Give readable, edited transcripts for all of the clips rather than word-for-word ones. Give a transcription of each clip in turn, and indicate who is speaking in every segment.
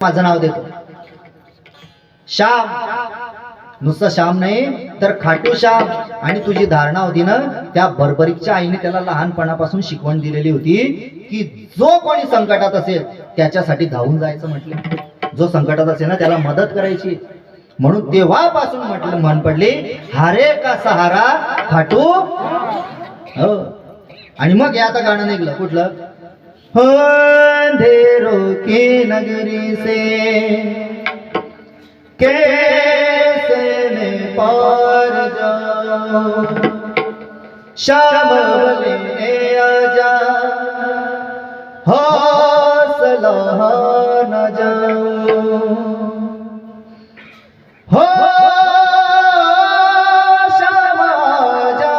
Speaker 1: माझं नाव देतो श्याम, नुसतं श्याम नाही तर खाटू श्याम. आणि तुझी धारणा होती ना, त्या बर्बरीकच्या आईने त्याला लहानपणापासून शिकवण दिलेली होती की जो कोणी संकटात असेल त्याच्यासाठी धावून जायचं म्हटलं, जो संकटात असेल ना त्याला मदत करायची. म्हणून तेव्हापासून म्हण पडली हारे का सहारा खाटू. हो, आणि मग हे आता गाणं निघलं कुठलं, अंधेरों की नगरी से कैसे मैं पार जाऊं, शाम लेने आजा हौसला न जाऊं. हो शाम आजा,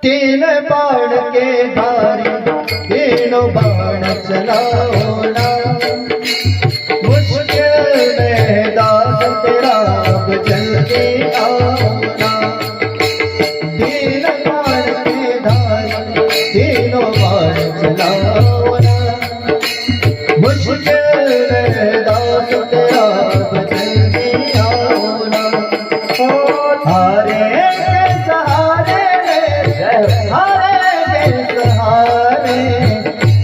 Speaker 1: तीन बाण के धारी तीनों बाण चलाओ ना, मुश्किल में दास तेरा अब जल्दी आओ ना. तीन बाण के धारी तीनों बाण चलाओ ना, मुश्किल में दास तेरा अब जल्दी आओ ना. हारे सहारे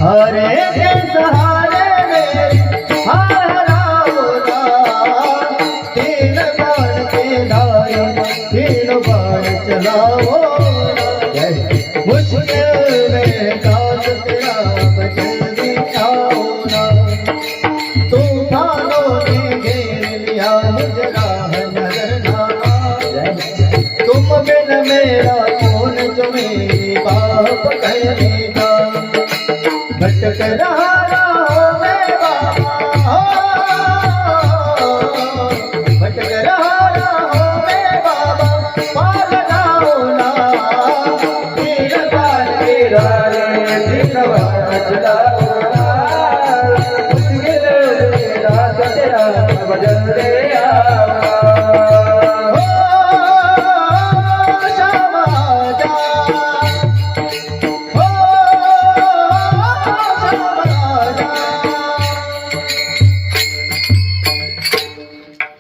Speaker 1: हरे के सहारे में हाराओ ना. तीन बाण के धारे तीन बाण चलाओ ना, मुश्किल में दास तेरा जल्दी आओ ना. तूफानों ने घेर लिया मुझे राह नजर ना आए, तुम बिन मेरा कौन जो मेरी बात कहेगा. भटक रहा हूँ मैं बाबा, भटक रहा हूँ मैं बाबा, पार जाओ ना. तीन बार के धारे तीन बार चलाओ ना, मुश्किल में दास तेरा बजल दे आओ.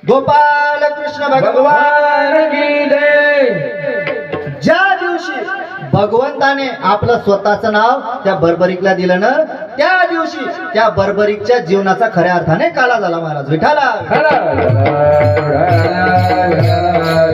Speaker 1: गोपाल कृष्ण भगवान की जय. ज्या दिवशी भगवंताने आपलं स्वतःचं नाव त्या बर्बरीकला दिलं ना, त्या दिवशी त्या बर्बरीकच्या जीवनाचा खऱ्या अर्थाने काला झाला महाराज विठाला.